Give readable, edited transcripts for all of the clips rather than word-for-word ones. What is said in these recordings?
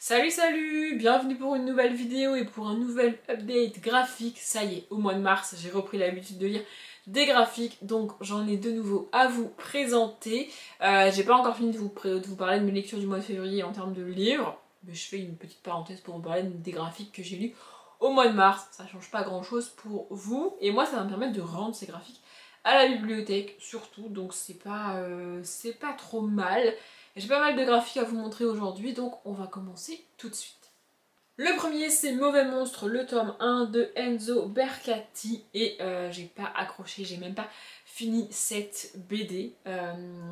Salut, bienvenue pour une nouvelle vidéo et pour un nouvel update graphique. Ça y est, au mois de mars, j'ai repris l'habitude de lire des graphiques, donc j'en ai de nouveau à vous présenter. J'ai pas encore fini de vous parler de mes lectures du mois de février en termes de livres, mais je fais une petite parenthèse pour vous parler des graphiques que j'ai lus au mois de mars. Ça change pas grand chose pour vous, et moi ça va me permettre de rendre ces graphiques à la bibliothèque surtout, donc c'est pas trop mal. J'ai pas mal de graphiques à vous montrer aujourd'hui, donc on va commencer tout de suite. Le premier c'est Mauvais Monstre, le tome 1 de Enzo Bercati, et j'ai pas accroché, j'ai même pas fini cette BD.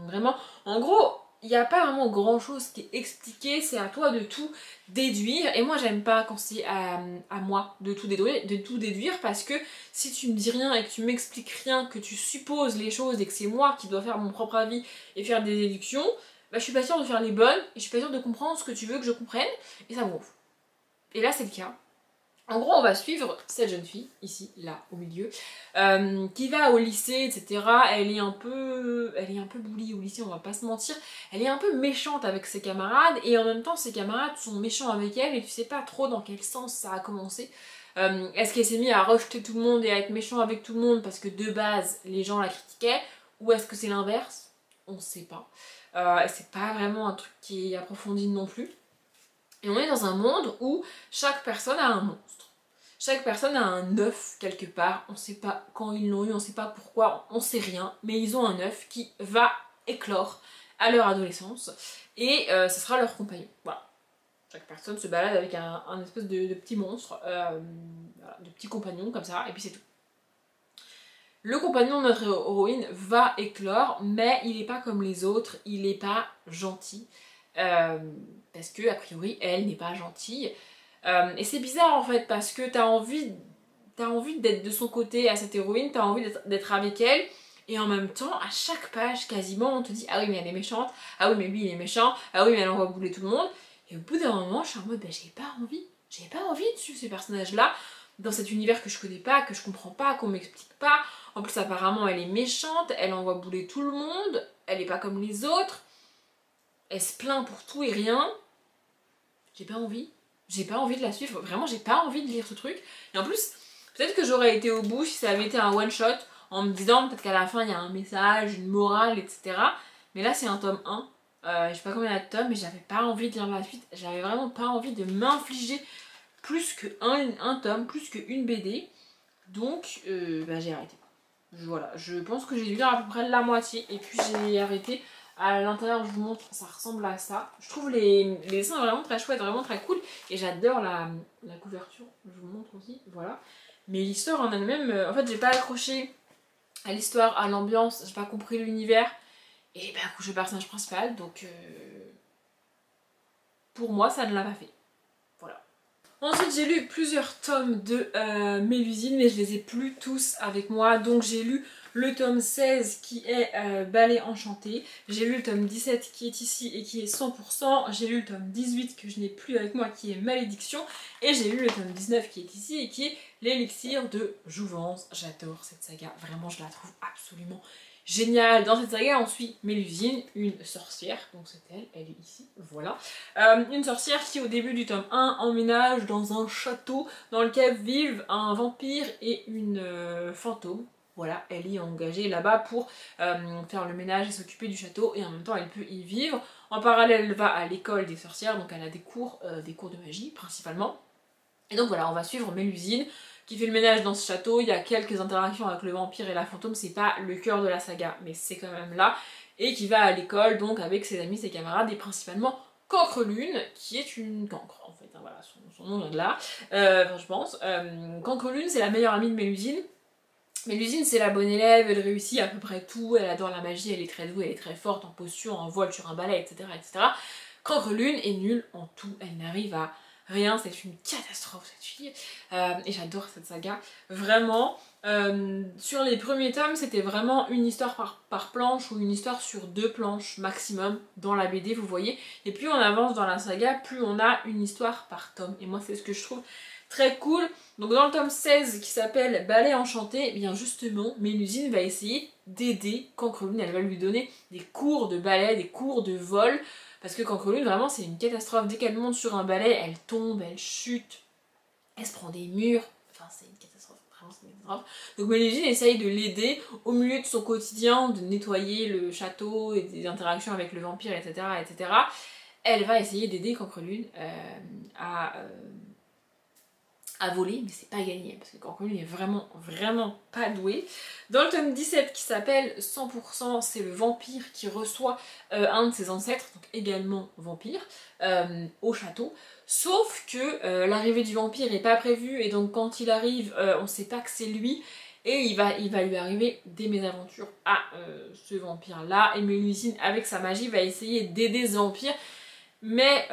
Vraiment, en gros, il n'y a pas vraiment grand chose qui est expliqué, c'est à toi de tout déduire, et moi j'aime pas quand c'est à moi de tout déduire, parce que si tu me dis rien et que tu m'expliques rien, que tu supposes les choses et que c'est moi qui dois faire mon propre avis et faire des déductions, bah, je suis pas sûre de faire les bonnes et je suis pas sûre de comprendre ce que tu veux que je comprenne, et ça me gonfle. Et là c'est le cas. En gros, on va suivre cette jeune fille, ici, là, au milieu, qui va au lycée, etc. Elle est un peu bully au lycée, on va pas se mentir. Elle est un peu méchante avec ses camarades, et en même temps, ses camarades sont méchants avec elle, et tu sais pas trop dans quel sens ça a commencé. Est-ce qu'elle s'est mise à rejeter tout le monde et à être méchant avec tout le monde parce que de base, les gens la critiquaient, ou est-ce que c'est l'inverse? On sait pas. C'est pas vraiment un truc qui est approfondi non plus. Et on est dans un monde où chaque personne a un monstre. Chaque personne a un œuf quelque part. On sait pas quand ils l'ont eu, on sait pas pourquoi, on sait rien. Mais ils ont un œuf qui va éclore à leur adolescence. Et ce sera leur compagnon. Voilà. Chaque personne se balade avec un espèce de petit monstre, voilà, de petit compagnon comme ça, et puis c'est tout. Le compagnon de notre héroïne va éclore, mais il n'est pas comme les autres, il n'est pas gentil. Parce que, a priori, elle n'est pas gentille. Et c'est bizarre en fait, parce que t'as envie d'être de son côté à cette héroïne, t'as envie d'être avec elle, et en même temps, à chaque page, quasiment, on te dit « Ah oui, mais elle est méchante, ah oui, mais lui, il est méchant, ah oui, mais elle envoie bouler tout le monde. » Et au bout d'un moment, je suis en mode « j'ai pas envie de suivre ces personnages-là, dans cet univers que je connais pas, que je comprends pas, qu'on m'explique pas. » En plus, apparemment, elle est méchante, elle envoie bouler tout le monde, elle est pas comme les autres, elle se plaint pour tout et rien. J'ai pas envie de la suivre, vraiment, j'ai pas envie de lire ce truc. Et en plus, peut-être que j'aurais été au bout si ça avait été un one-shot, en me disant peut-être qu'à la fin il y a un message, une morale, etc. Mais là, c'est un tome 1. Je sais pas combien il y a de tomes, mais j'avais pas envie de lire la suite. J'avais vraiment pas envie de m'infliger plus qu'un tome, plus qu'une BD. Donc, j'ai arrêté. Voilà, je pense que j'ai dû lire à peu près la moitié et puis j'ai arrêté. À l'intérieur, je vous montre, ça ressemble à ça. Je trouve les dessins vraiment très chouettes, vraiment très cool, et j'adore la couverture, je vous montre aussi, voilà. Mais l'histoire en elle-même, en fait j'ai pas accroché à l'histoire, à l'ambiance, j'ai pas compris l'univers, et bah accroché au personnage principal, donc pour moi ça ne l'a pas fait. Voilà. Ensuite j'ai lu plusieurs tomes de Mélusine, mais je les ai plus tous avec moi, donc j'ai lu le tome 16 qui est Balai Enchanté, j'ai lu le tome 17 qui est ici et qui est 100%, j'ai lu le tome 18 que je n'ai plus avec moi qui est Malédiction, et j'ai lu le tome 19 qui est ici et qui est l'élixir de Jouvence. J'adore cette saga, vraiment je la trouve absolument géniale. Dans cette saga on suit Mélusine, une sorcière, donc c'est elle est ici, voilà. Une sorcière qui au début du tome 1 emménage dans un château dans lequel vivent un vampire et une fantôme. Voilà, elle est engagée là-bas pour faire le ménage et s'occuper du château, et en même temps elle peut y vivre. En parallèle, elle va à l'école des sorcières, donc elle a des cours de magie principalement. Et donc voilà, on va suivre Mélusine qui fait le ménage dans ce château. Il y a quelques interactions avec le vampire et la fantôme, c'est pas le cœur de la saga, mais c'est quand même là. Et qui va à l'école donc avec ses amis, ses camarades, et principalement Cancrelune, qui est une cancre en fait, hein, voilà, son nom vient de là, je pense. Cancrelune, c'est la meilleure amie de Mélusine. Mélusine, c'est la bonne élève, elle réussit à peu près tout, elle adore la magie, elle est très douée, elle est très forte en potion, en vol sur un balai, etc. etc. Cancrelune est nulle en tout, elle n'arrive à rien, c'est une catastrophe cette fille, et j'adore cette saga, vraiment. Sur les premiers tomes, c'était vraiment une histoire par planche, ou une histoire sur 2 planches maximum dans la BD, vous voyez, et plus on avance dans la saga, plus on a une histoire par tome, et moi c'est ce que je trouve très cool. Donc dans le tome 16 qui s'appelle Balai Enchanté, eh bien justement Mélusine va essayer d'aider Cancrelune, elle va lui donner des cours de balai, des cours de vol, parce que Cancrelune vraiment c'est une catastrophe, dès qu'elle monte sur un balai, elle tombe, elle chute, elle se prend des murs, enfin c'est une catastrophe, vraiment c'est une catastrophe. Donc Mélusine essaye de l'aider au milieu de son quotidien, de nettoyer le château et des interactions avec le vampire, etc. etc. Elle va essayer d'aider Cancrelune à voler, mais c'est pas gagné, parce que Cancrelune est vraiment pas doué. Dans le tome 17 qui s'appelle 100%, c'est le vampire qui reçoit un de ses ancêtres, donc également vampire, au château. Sauf que l'arrivée du vampire n'est pas prévue, et donc quand il arrive, on sait pas que c'est lui, et il va lui arriver des mésaventures à ce vampire-là, et Mélusine, avec sa magie, va essayer d'aider ce vampire, mais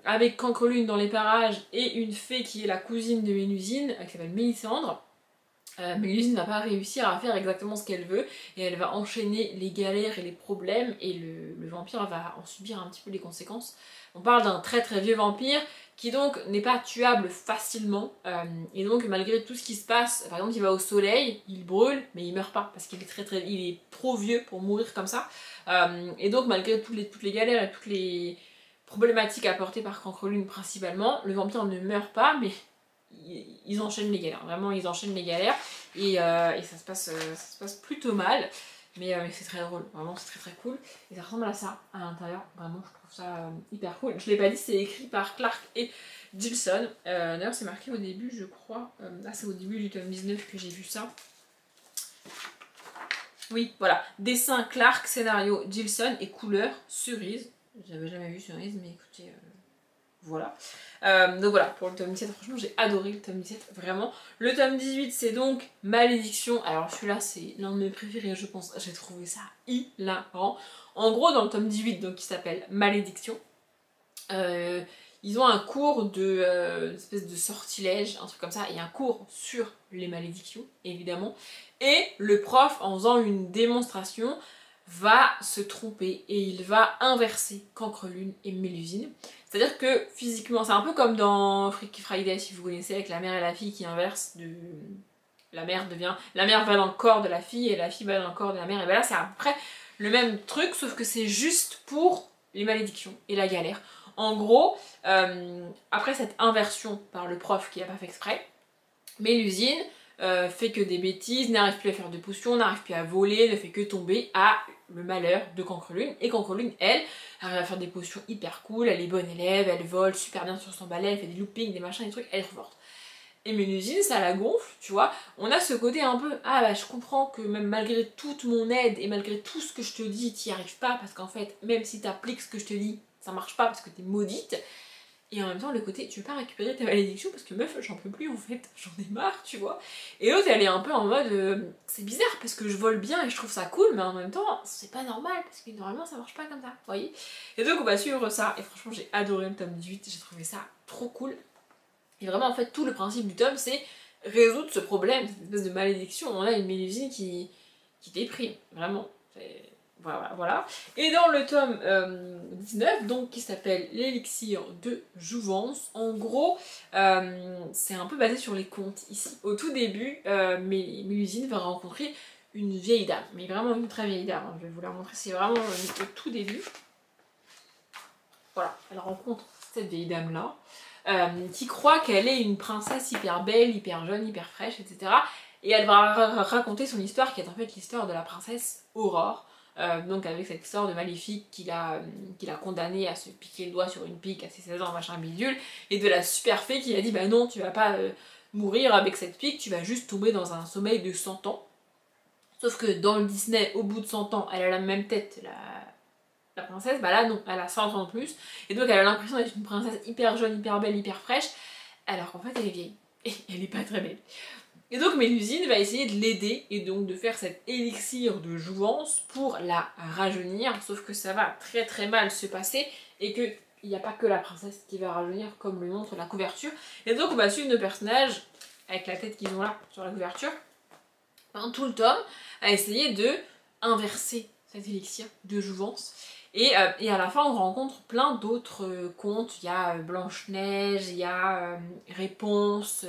avec Cancrelune dans les parages et une fée qui est la cousine de Mélusine, qui s'appelle Mélisandre, Mélusine va pas réussir à faire exactement ce qu'elle veut, et elle va enchaîner les galères et les problèmes, et le vampire va en subir un petit peu les conséquences. On parle d'un très vieux vampire qui donc n'est pas tuable facilement, et donc malgré tout ce qui se passe, par exemple il va au soleil, il brûle, mais il meurt pas, parce qu'il est il est trop vieux pour mourir comme ça, et donc malgré toutes les galères et toutes les problématiques apportées par Cancrelune principalement, le vampire ne meurt pas, mais ils enchaînent les galères, vraiment ils enchaînent les galères, et ça se passe plutôt mal, mais c'est très drôle, vraiment c'est très cool, et ça ressemble à ça à l'intérieur, vraiment je trouve ça hyper cool. Je l'ai pas dit, c'est écrit par Clark et Gilson, d'ailleurs c'est marqué au début je crois, c'est au début du tome 19 que j'ai vu ça. Oui, voilà, dessin Clark, scénario Gilson et couleur cerise. J'avais jamais vu cerise, mais écoutez, voilà. Donc voilà, pour le tome 17, franchement j'ai adoré le tome 17, vraiment. Le tome 18 c'est donc Malédiction, alors celui-là c'est l'un de mes préférés je pense, j'ai trouvé ça hilarant. En gros dans le tome 18 donc qui s'appelle Malédiction, ils ont un cours de une espèce de sortilège, un truc comme ça, et un cours sur les malédictions évidemment, et le prof en faisant une démonstration va se tromper et il va inverser Cancrelune et Mélusine. C'est-à-dire que physiquement, c'est un peu comme dans Freaky Friday si vous connaissez, avec la mère et la fille qui inversent de... La mère va dans le corps de la fille et la fille va dans le corps de la mère, et ben là c'est à peu près le même truc, sauf que c'est juste pour les malédictions et la galère. En gros, après cette inversion par le prof qui n'a pas fait exprès, Mélusine fait que des bêtises, n'arrive plus à faire de potions, n'arrive plus à voler, ne fait que tomber à le malheur de Cancrelune. Et Cancrelune, elle, arrive à faire des potions hyper cool, elle est bonne élève, elle vole super bien sur son balai, elle fait des loopings, des machins, des trucs, elle est trop forte. Et Mélusine, ça la gonfle, tu vois. On a ce côté un peu, ah bah je comprends que même malgré toute mon aide et malgré tout ce que je te dis, t'y arrives pas, parce qu'en fait, même si t'appliques ce que je te dis, ça marche pas parce que t'es maudite. Et en même temps, le côté, tu veux pas récupérer ta malédiction parce que meuf, j'en peux plus en fait, j'en ai marre, tu vois. Et l'autre, elle est un peu en mode, c'est bizarre parce que je vole bien et je trouve ça cool, mais en même temps, c'est pas normal parce que normalement ça marche pas comme ça, vous voyez. Et donc on va suivre ça, et franchement, j'ai adoré le tome 18, j'ai trouvé ça trop cool. Et vraiment, en fait, tout le principe du tome, c'est résoudre ce problème, cette espèce de malédiction. On a une Mélusine qui déprime, vraiment. Voilà. Et dans le tome 19, donc, qui s'appelle l'élixir de jouvence, en gros, c'est un peu basé sur les contes ici. Au tout début, Mélusine va rencontrer une vieille dame, mais vraiment une très vieille dame, hein. Je vais vous la montrer, c'est vraiment au tout début. Voilà, elle rencontre cette vieille dame-là. Qui croit qu'elle est une princesse hyper belle, hyper jeune, hyper fraîche, etc. Et elle va raconter son histoire qui est en fait l'histoire de la princesse Aurore. Donc avec cette histoire de maléfique qui l'a condamnée à se piquer le doigt sur une pique à ses 16 ans, machin bidule, et de la super fée qui a dit bah non, tu vas pas mourir avec cette pique, tu vas juste tomber dans un sommeil de 100 ans. Sauf que dans le Disney, au bout de 100 ans, elle a la même tête, la princesse, bah là non, elle a 100 ans de plus, et donc elle a l'impression d'être une princesse hyper jeune, hyper belle, hyper fraîche, alors qu'en fait elle est vieille, et elle est pas très belle. Et donc Mélusine va essayer de l'aider, et donc de faire cet élixir de jouvence pour la rajeunir, sauf que ça va très mal se passer, et qu'il n'y a pas que la princesse qui va rajeunir, comme le montre la couverture, et donc on va suivre nos personnages, avec la tête qu'ils ont là, sur la couverture, pendant tout le tome, à essayer de inverser cet élixir de jouvence. Et à la fin, on rencontre plein d'autres contes. Il y a Blanche-Neige, il y a Réponse,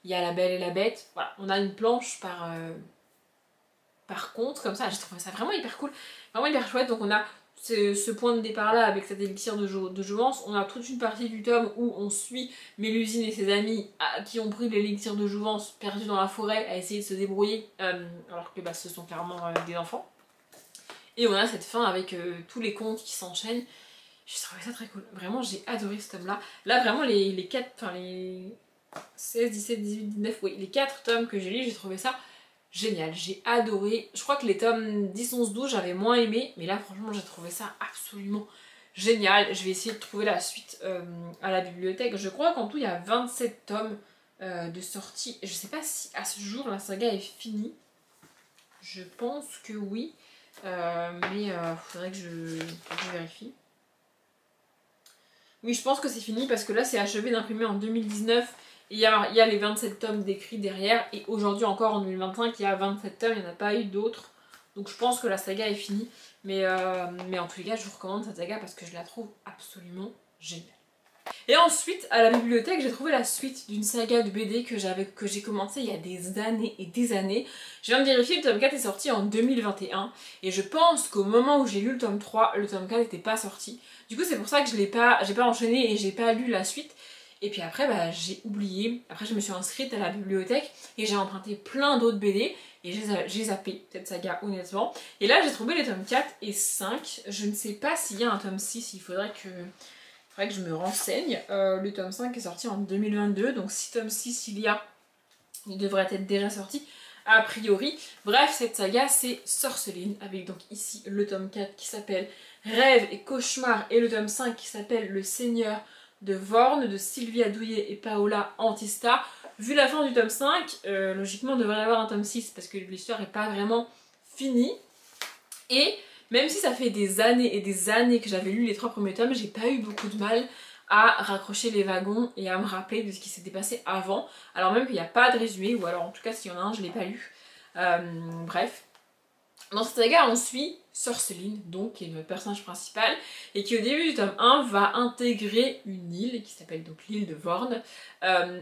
il y a La Belle et la Bête. Voilà, on a une planche par conte, comme ça. J'ai trouvé ça vraiment hyper cool, vraiment hyper chouette. Donc on a ce point de départ là avec cet élixir de jouvence, on a toute une partie du tome où on suit Mélusine et ses amis qui ont pris l'élixir de jouvence perdu dans la forêt à essayer de se débrouiller alors que bah, ce sont clairement des enfants. Et on a cette fin avec tous les contes qui s'enchaînent. J'ai trouvé ça très cool. Vraiment, j'ai adoré ce tome-là. Là, vraiment, les 4, enfin les 16, 17, 18, 19, oui, les 4 tomes que j'ai lus, j'ai trouvé ça génial. J'ai adoré. Je crois que les tomes 10, 11, 12, j'avais moins aimé. Mais là, franchement, j'ai trouvé ça absolument génial. Je vais essayer de trouver la suite à la bibliothèque. Je crois qu'en tout, il y a 27 tomes de sortie. Je sais pas si à ce jour, la saga est finie. Je pense que oui. Mais faudrait que je vérifie. Oui, je pense que c'est fini parce que là c'est achevé d'imprimer en 2019 et il y a les 27 tomes décrits derrière et aujourd'hui encore en 2025 il y a 27 tomes, il n'y en a pas eu d'autres. Donc je pense que la saga est finie. Mais en tous les cas je vous recommande cette saga parce que je la trouve absolument géniale. Et ensuite, à la bibliothèque, j'ai trouvé la suite d'une saga de BD que j'ai commencé il y a des années et des années. Je viens de vérifier, le tome 4 est sorti en 2021 et je pense qu'au moment où j'ai lu le tome 3, le tome 4 n'était pas sorti. Du coup, c'est pour ça que j'ai pas enchaîné et j'ai pas lu la suite. Et puis après, bah, j'ai oublié. Après, je me suis inscrite à la bibliothèque et j'ai emprunté plein d'autres BD et j'ai zappé cette saga, honnêtement. Et là, j'ai trouvé les tomes 4 et 5. Je ne sais pas s'il y a un tome 6, il faudrait que je me renseigne. Le tome 5 est sorti en 2022, donc si tome 6 il devrait être déjà sorti a priori. Bref, cette saga c'est Sorceline, avec donc ici le tome 4 qui s'appelle Rêve et Cauchemar et le tome 5 qui s'appelle Le Seigneur de Vorn de Sylvia Douillet et Paola Antista. Vu la fin du tome 5, logiquement on devrait y avoir un tome 6 parce que l'histoire n'est pas vraiment finie. Et même si ça fait des années et des années que j'avais lu les 3 premiers tomes, j'ai pas eu beaucoup de mal à raccrocher les wagons et à me rappeler de ce qui s'était passé avant. Alors même qu'il n'y a pas de résumé, ou alors en tout cas s'il y en a un, je l'ai pas lu. Bref. Dans cette saga, on suit Sorceline, donc, qui est notre personnage principal, et qui au début du tome 1 va intégrer une île, qui s'appelle donc l'île de Vorn,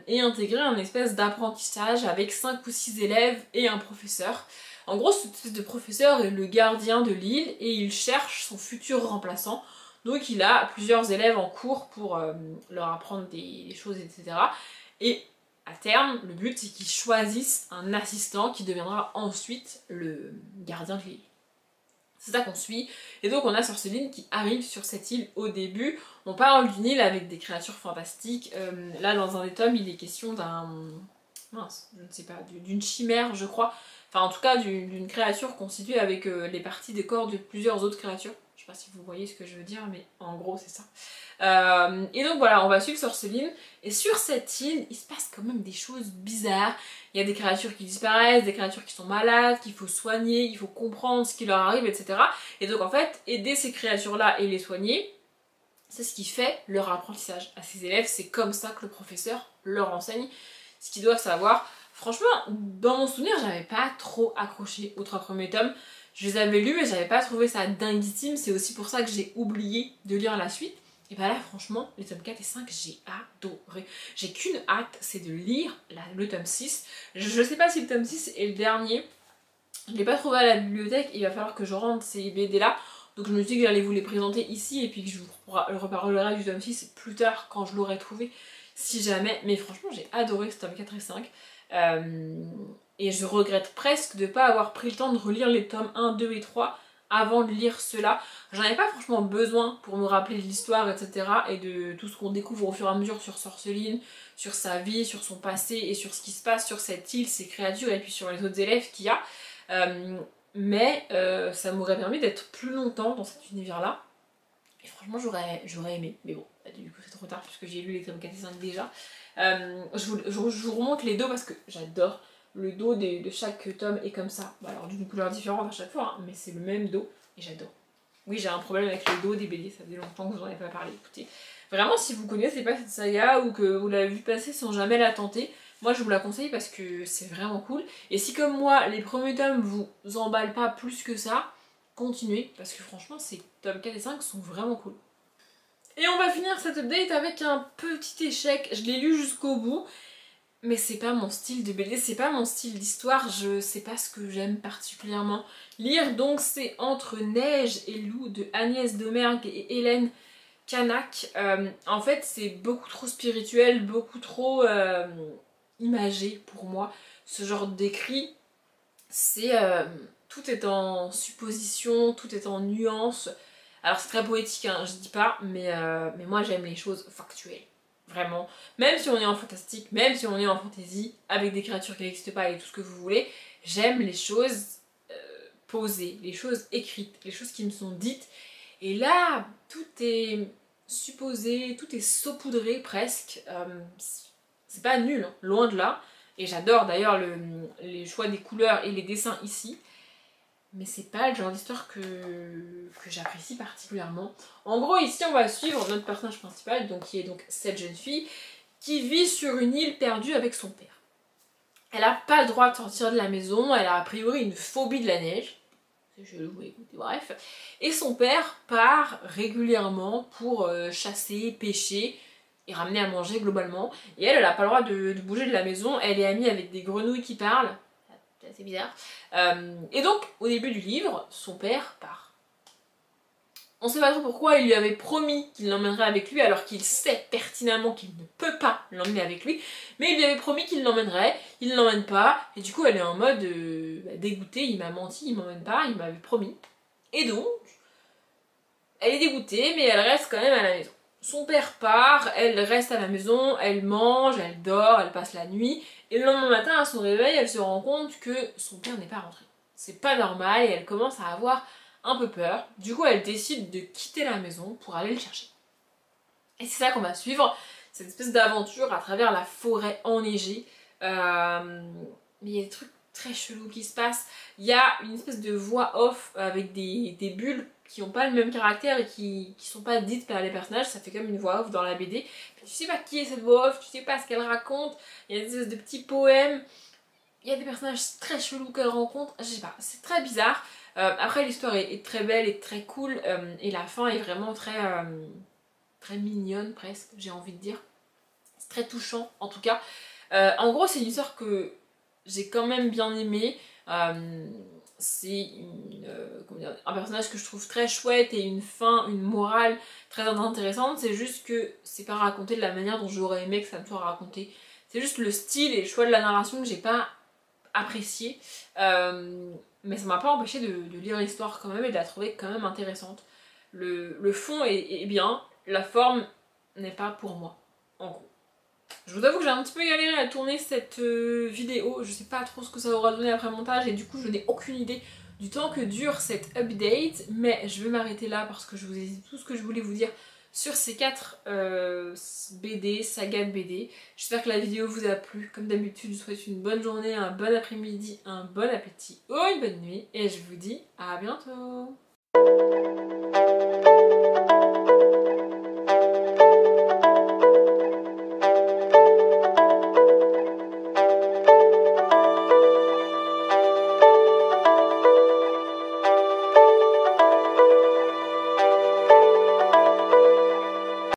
et intégrer un espèce d'apprentissage avec 5 ou 6 élèves et un professeur. En gros, cette espèce de professeur est le gardien de l'île et il cherche son futur remplaçant. Donc il a plusieurs élèves en cours pour leur apprendre des choses, etc. Et à terme, le but c'est qu'ils choisissent un assistant qui deviendra ensuite le gardien de l'île. C'est ça qu'on suit. Et donc on a Sorceline qui arrive sur cette île au début. On parle d'une île avec des créatures fantastiques. Là dans un des tomes il est question d'une chimère je crois. Enfin en tout cas d'une créature constituée avec les parties des corps de plusieurs autres créatures. Je sais pas si vous voyez ce que je veux dire mais en gros c'est ça. Et donc voilà, on va suivre Sorceline. Et sur cette île, il se passe quand même des choses bizarres. Il y a des créatures qui disparaissent, des créatures qui sont malades, qu'il faut soigner, il faut comprendre ce qui leur arrive, etc. Et donc en fait, aider ces créatures-là et les soigner, c'est ce qui fait leur apprentissage à ses élèves. C'est comme ça que le professeur leur enseigne ce qu'ils doivent savoir. Franchement, dans mon souvenir, j'avais pas trop accroché aux 3 premiers tomes. Je les avais lus mais j'avais pas trouvé ça dinguissime. C'est aussi pour ça que j'ai oublié de lire la suite. Et bah là franchement les tomes 4 et 5 j'ai adoré. J'ai qu'une hâte, c'est de lire le tome 6. Je sais pas si le tome 6 est le dernier. Je l'ai pas trouvé à la bibliothèque, il va falloir que je rentre ces BD là. Donc je me suis dit que j'allais vous les présenter ici et puis que je vous reparlerai du tome 6 plus tard quand je l'aurai trouvé si jamais. Mais franchement j'ai adoré ce tome 4 et 5. Et je regrette presque de ne pas avoir pris le temps de relire les tomes 1, 2 et 3 avant de lire cela. J'en avais pas franchement besoin pour me rappeler de l'histoire, etc. et de tout ce qu'on découvre au fur et à mesure sur Sorceline, sur sa vie, sur son passé et sur ce qui se passe sur cette île, ses créatures et puis sur les autres élèves qu'il y a. Mais ça m'aurait permis d'être plus longtemps dans cet univers-là. Et franchement j'aurais aimé. Mais bon, du coup c'est trop tard puisque j'ai lu les tomes 4 et 5 déjà. Je vous remonte les dos parce que j'adore. Le dos de chaque tome est comme ça. Bah alors d'une couleur différente à chaque fois, hein, mais c'est le même dos et j'adore. Oui, j'ai un problème avec le dos des BD, ça faisait longtemps que je n'en ai pas parlé. Écoutez, vraiment, si vous connaissez pas cette saga ou que vous l'avez vu passer sans jamais la tenter, moi je vous la conseille parce que c'est vraiment cool. Et si comme moi, les premiers tomes vous emballent pas plus que ça, continuez parce que franchement, ces tomes 4 et 5 sont vraiment cool. Et on va finir cette update avec un petit échec. Je l'ai lu jusqu'au bout. mais c'est pas mon style de BD, c'est pas mon style d'histoire, c'est pas ce que j'aime particulièrement lire. Donc c'est Entre neige et loup de Agnès Domergue et Hélène Canac. En fait c'est beaucoup trop spirituel, beaucoup trop imagé pour moi. Ce genre d'écrit, c'est tout est en supposition, tout est en nuance. Alors c'est très poétique, hein, je dis pas, mais moi j'aime les choses factuelles. Vraiment. Même si on est en fantastique, même si on est en fantasy, avec des créatures qui n'existent pas et tout ce que vous voulez, j'aime les choses posées, les choses écrites, les choses qui me sont dites. Et là, tout est supposé, tout est saupoudré presque. C'est pas nul, hein, loin de là. Et j'adore d'ailleurs les choix des couleurs et les dessins ici. Mais c'est pas le genre d'histoire que j'apprécie particulièrement. En gros, ici, on va suivre notre personnage principal, donc, qui est donc cette jeune fille, qui vit sur une île perdue avec son père. Elle n'a pas le droit de sortir de la maison, elle a a priori une phobie de la neige. C'est chelou, écoutez, bref. Et son père part régulièrement pour chasser, pêcher et ramener à manger globalement. Et elle n'a pas le droit de bouger de la maison, elle est amie avec des grenouilles qui parlent. C'est assez bizarre. Et donc, au début du livre, son père part. On sait pas trop pourquoi il lui avait promis qu'il l'emmènerait avec lui alors qu'il sait pertinemment qu'il ne peut pas l'emmener avec lui. Mais il lui avait promis qu'il l'emmènerait, il ne l'emmène pas. Et du coup, elle est en mode dégoûtée, il m'a menti, il m'emmène pas, il m'avait promis. Et donc, elle est dégoûtée, mais elle reste quand même à la maison. Son père part, elle reste à la maison, elle mange, elle dort, elle passe la nuit. Et le lendemain matin, à son réveil, elle se rend compte que son père n'est pas rentré. C'est pas normal et elle commence à avoir un peu peur. Du coup, elle décide de quitter la maison pour aller le chercher. Et c'est ça qu'on va suivre, cette espèce d'aventure à travers la forêt enneigée. Mais il y a des trucs très chelous qui se passent. Il y a une espèce de voix off avec des bulles qui n'ont pas le même caractère et qui sont pas dites par les personnages. Ça fait comme une voix off dans la BD. Puis tu sais pas qui est cette voix off, tu sais pas ce qu'elle raconte. Il y a des espèces de petits poèmes. Il y a des personnages très chelous qu'elle rencontre. Je sais pas, c'est très bizarre. Après l'histoire est très belle et très cool. Et la fin est vraiment très mignonne presque, j'ai envie de dire. C'est très touchant en tout cas. En gros c'est une histoire que j'ai quand même bien aimée. C'est un personnage que je trouve très chouette et une fin, une morale très intéressante. C'est juste que c'est pas raconté de la manière dont j'aurais aimé que ça me soit raconté. C'est juste le style et le choix de la narration que j'ai pas apprécié. Mais ça m'a pas empêché de lire l'histoire quand même et de la trouver quand même intéressante. Le fond est bien, la forme n'est pas pour moi, en gros. Je vous avoue que j'ai un petit peu galéré à tourner cette vidéo, je sais pas trop ce que ça aura donné après montage et du coup je n'ai aucune idée du temps que dure cette update, mais je vais m'arrêter là parce que je vous ai dit tout ce que je voulais vous dire sur ces 4 BD, sagas de BD. J'espère que la vidéo vous a plu. Comme d'habitude, je vous souhaite une bonne journée, un bon après-midi, un bon appétit ou une bonne nuit et je vous dis à bientôt.